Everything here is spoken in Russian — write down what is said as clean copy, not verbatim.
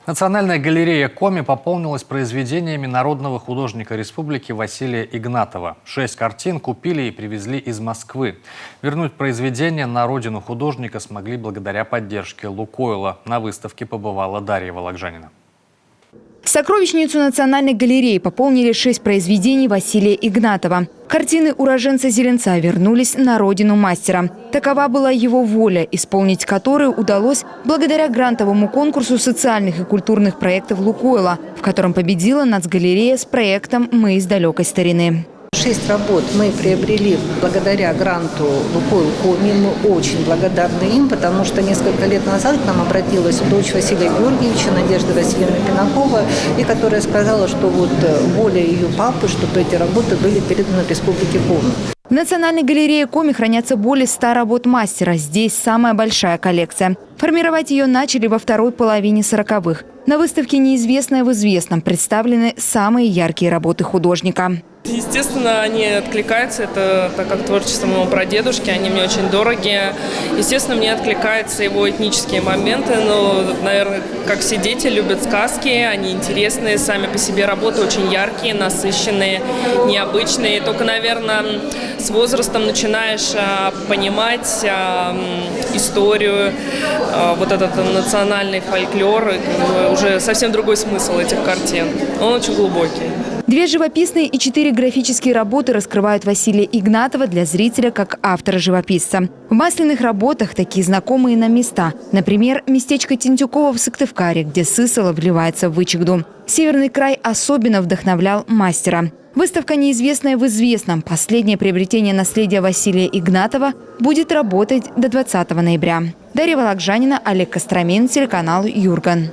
Национальная галерея Коми пополнилась произведениями народного художника республики Василия Игнатова. 6 картин купили и привезли из Москвы. Вернуть произведения на родину художника смогли благодаря поддержке «Лукойла». На выставке побывала Дарья Вологжанина. Сокровищницу Национальной галереи пополнили 6 произведений Василия Игнатова. Картины уроженца Зеленца вернулись на родину мастера. Такова была его воля, исполнить которую удалось благодаря грантовому конкурсу социальных и культурных проектов «Лукойла», в котором победила Нацгалерея с проектом «Мы из далекой старины». 6 работ мы приобрели благодаря гранту «Лукойл Коми». Мы очень благодарны им, потому что несколько лет назад к нам обратилась дочь Василия Георгиевича, Надежда Васильевна Пинакова, и которая сказала, что вот воля ее папы, чтобы эти работы были переданы Республике Коми. В Национальной галерее Коми хранятся более 100 работ мастера. Здесь самая большая коллекция. Формировать ее начали во второй половине 40-х. На выставке «Неизвестное в известном» представлены самые яркие работы художника. Естественно, они откликаются, это так как творчество моего прадедушки, они мне очень дорогие. Естественно, мне откликаются его этнические моменты, но, наверное, как все дети, любят сказки, они интересные, сами по себе работы очень яркие, насыщенные, необычные. Только, наверное, с возрастом начинаешь понимать историю, вот этот национальный фольклор, уже совсем другой смысл этих картин. Он очень глубокий. 2 живописные и 4 графические работы раскрывают Василия Игнатова для зрителя как автора-живописца. В масляных работах такие знакомые нам места. Например, местечко Тентюкова в Сыктывкаре, где Сысола вливается в Вычегду. Северный край особенно вдохновлял мастера. Выставка «Неизвестное в известном», последнее приобретение наследия Василия Игнатова, будет работать до 20 ноября. Дарья Вологжанина, Олег Костромин, телеканал «Юрган».